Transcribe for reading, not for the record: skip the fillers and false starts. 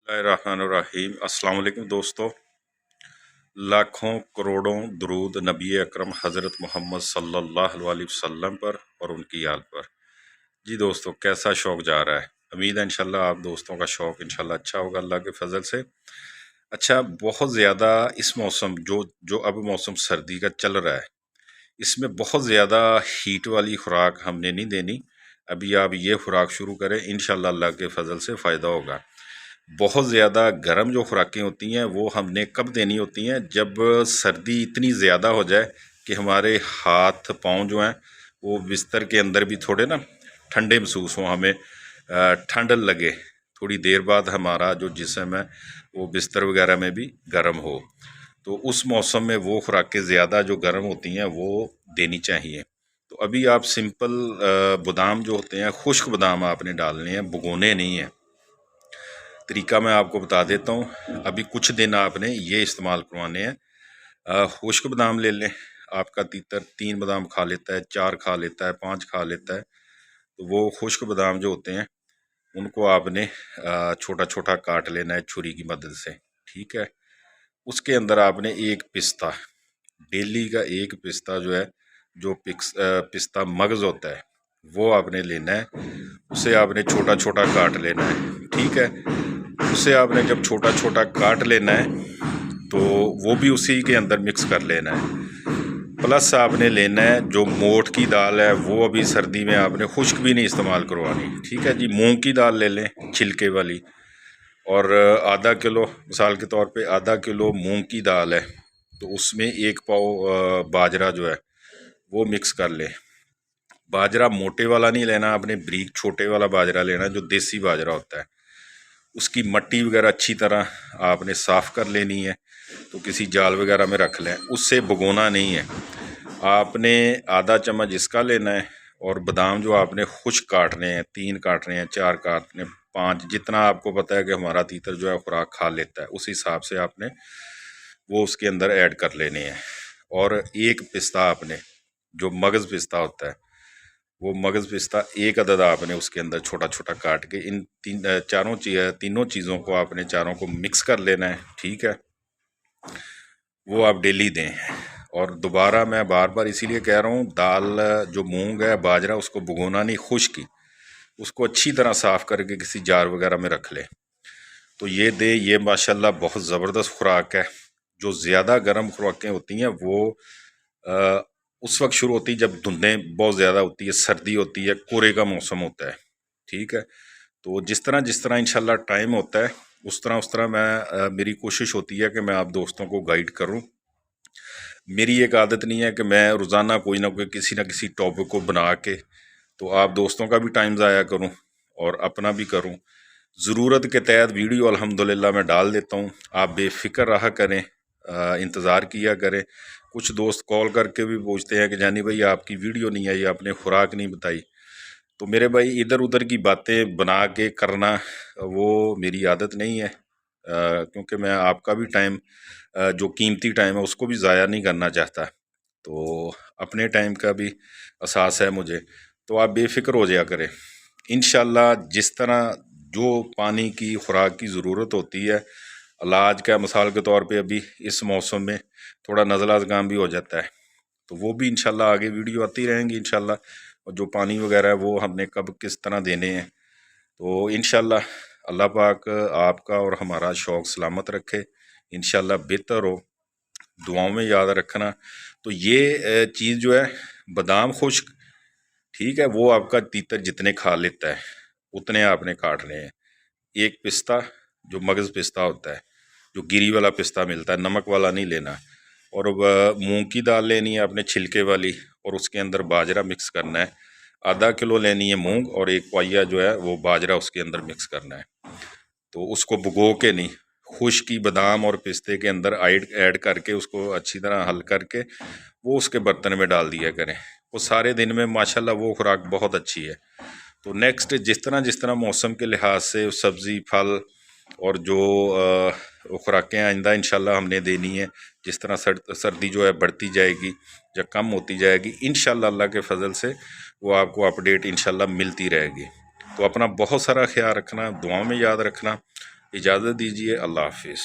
बिस्मिल्लाहिर्रहमानिर्रहीम। अस्सलाम वालेकुम दोस्तों, लाखों करोड़ों दरूद नबी अकरम हज़रत मोहम्मद सल्लल्लाहु अलैहि वसल्लम पर और उनकी आल पर। जी दोस्तों, कैसा शौक़ जा रहा है? उम्मीद है इंशाल्लाह आप दोस्तों का शौक़ इंशाल्लाह अच्छा होगा अल्लाह के फजल से। अच्छा, बहुत ज़्यादा इस मौसम जो जो अब मौसम सर्दी का चल रहा है, इसमें बहुत ज़्यादा हीट वाली खुराक हमने नहीं देनी। अभी आप ये खुराक शुरू करें, इंशाल्लाह अल्लाह के फजल से फ़ायदा होगा। बहुत ज़्यादा गर्म जो खुराकें होती हैं वो हमने कब देनी होती हैं? जब सर्दी इतनी ज़्यादा हो जाए कि हमारे हाथ पाँव जो हैं वो बिस्तर के अंदर भी थोड़े ना ठंडे महसूस हों, हमें ठंड लगे, थोड़ी देर बाद हमारा जो जिस्म है वो बिस्तर वगैरह में भी गर्म हो, तो उस मौसम में वो खुराकें ज़्यादा जो गर्म होती हैं वो देनी चाहिए। तो अभी आप सिंपल बादाम जो होते हैं, खुश्क बादाम आपने डालने हैं, भगोने नहीं हैं। तरीका मैं आपको बता देता हूँ। अभी कुछ दिन आपने ये इस्तेमाल करवाने हैं। खुश्क बादाम ले लें। आपका तीतर 3 बादाम खा लेता है, 4 खा लेता है, 5 खा लेता है, तो वो खुश्क बादाम जो होते हैं उनको आपने छोटा छोटा काट लेना है छुरी की मदद से, ठीक है। उसके अंदर आपने एक पिस्ता, डेली का एक पिस्ता जो है, जो पिस्ता मगज़ होता है वो आपने लेना है। उसे आपने छोटा छोटा काट लेना है, ठीक है। उसे आपने जब छोटा छोटा काट लेना है तो वो भी उसी के अंदर मिक्स कर लेना है। प्लस आपने लेना है जो मोठ की दाल है, वो अभी सर्दी में आपने खुश्क भी नहीं इस्तेमाल करवानी, ठीक है जी। मूंग की दाल ले लें छिलके वाली, और आधा किलो, मिसाल के तौर पे आधा किलो मूंग की दाल है तो उसमें 1 पाव बाजरा जो है वो मिक्स कर लें। बाजरा मोटे वाला नहीं लेना आपने, बारीक छोटे वाला बाजरा लेना जो देसी बाजरा होता है। उसकी मट्टी वगैरह अच्छी तरह आपने साफ़ कर लेनी है, तो किसी जाल वगैरह में रख लें। उससे भगोना नहीं है। आपने आधा चम्मच इसका लेना है, और बादाम जो आपने खुश्क काटने हैं, 3 काटने हैं, 4 काटने, 5, जितना आपको पता है कि हमारा तीतर जो है खुराक खा लेता है, उस हिसाब से आपने वो उसके अंदर ऐड कर लेने हैं। और एक पिस्ता आपने, जो मगज़ पिस्ता होता है, वो मगज़ पिस्ता 1 अदद आपने उसके अंदर छोटा छोटा काट के इन तीनों चीज़ों को आपने चारों को मिक्स कर लेना है, ठीक है। वो आप डेली दें। और दोबारा मैं बार बार इसीलिए कह रहा हूँ, दाल जो मूंग है, बाजरा, उसको भगोना नहीं, खुश्क की उसको अच्छी तरह साफ़ करके किसी जार वगैरह में रख ले, तो ये दे। ये माशाल्लाह बहुत ज़बरदस्त खुराक है। जो ज़्यादा गर्म खुराकें होती हैं वो उस वक्त शुरू होती है जब धुंदें बहुत ज़्यादा होती है, सर्दी होती है, कोहरे का मौसम होता है, ठीक है। तो जिस तरह इंशाल्लाह टाइम होता है उस तरह मेरी कोशिश होती है कि मैं आप दोस्तों को गाइड करूं। मेरी एक आदत नहीं है कि मैं रोज़ाना कोई ना कोई किसी ना किसी टॉपिक को बना के तो आप दोस्तों का भी टाइम ज़ाया करूं और अपना भी करूं। ज़रूरत के तहत वीडियो अल्हम्दुलिल्लाह मैं डाल देता हूं। आप बेफ़िक्र रहा करें, इंतज़ार किया करें। कुछ दोस्त कॉल करके भी पूछते हैं कि जानी भाई आपकी वीडियो नहीं आई, आपने खुराक नहीं बताई। तो मेरे भाई, इधर उधर की बातें बना के करना वो मेरी आदत नहीं है, क्योंकि मैं आपका भी टाइम, जो कीमती टाइम है, उसको भी ज़ाया नहीं करना चाहता। तो अपने टाइम का भी एहसास है मुझे। तो आप बेफ़िक्र हो जाया करें। इंशाल्लाह जिस तरह जो पानी की खुराक की ज़रूरत होती है, इलाज का, मिसाल के तौर पे अभी इस मौसम में थोड़ा नज़ला ज़ुकाम भी हो जाता है, तो वो भी इंशाल्लाह आगे वीडियो आती रहेंगी इंशाल्लाह। और जो पानी वगैरह है वो हमने कब किस तरह देने हैं, तो इंशाल्लाह अल्लाह पाक आपका और हमारा शौक़ सलामत रखे, इंशाल्लाह बेहतर हो। दुआओं में याद रखना। तो ये चीज़ जो है, बादाम खुश्क, ठीक है, वो आपका तीतर जितने खा लेता है उतने आपने काटने हैं। एक पिस्ता, जो मगज़ पिस्ता होता है, जो गिरी वाला पिस्ता मिलता है, नमक वाला नहीं लेना। और मूंग की दाल लेनी है आपने छिलके वाली, और उसके अंदर बाजरा मिक्स करना है। आधा किलो लेनी है मूंग, और 1 पाइया जो है वो बाजरा उसके अंदर मिक्स करना है। तो उसको भुगो के नहीं, खुश्की बादाम और पिस्ते के अंदर ऐड करके उसको अच्छी तरह हल करके वो उसके बर्तन में डाल दिया करें। वो सारे दिन में माशाल्लाह वो खुराक बहुत अच्छी है। तो नेक्स्ट, जिस तरह मौसम के लिहाज से सब्ज़ी, फल और जो खुराकें आइंदा इंशाल्लाह हमने देनी है, जिस तरह सर्दी जो है बढ़ती जाएगी या कम होती जाएगी, इंशाल्लाह अल्लाह के फजल से वो आपको अपडेट इंशाल्लाह मिलती रहेगी। तो अपना बहुत सारा ख्याल रखना, दुआओं में याद रखना। इजाज़त दीजिए। अल्लाह हाफिज़।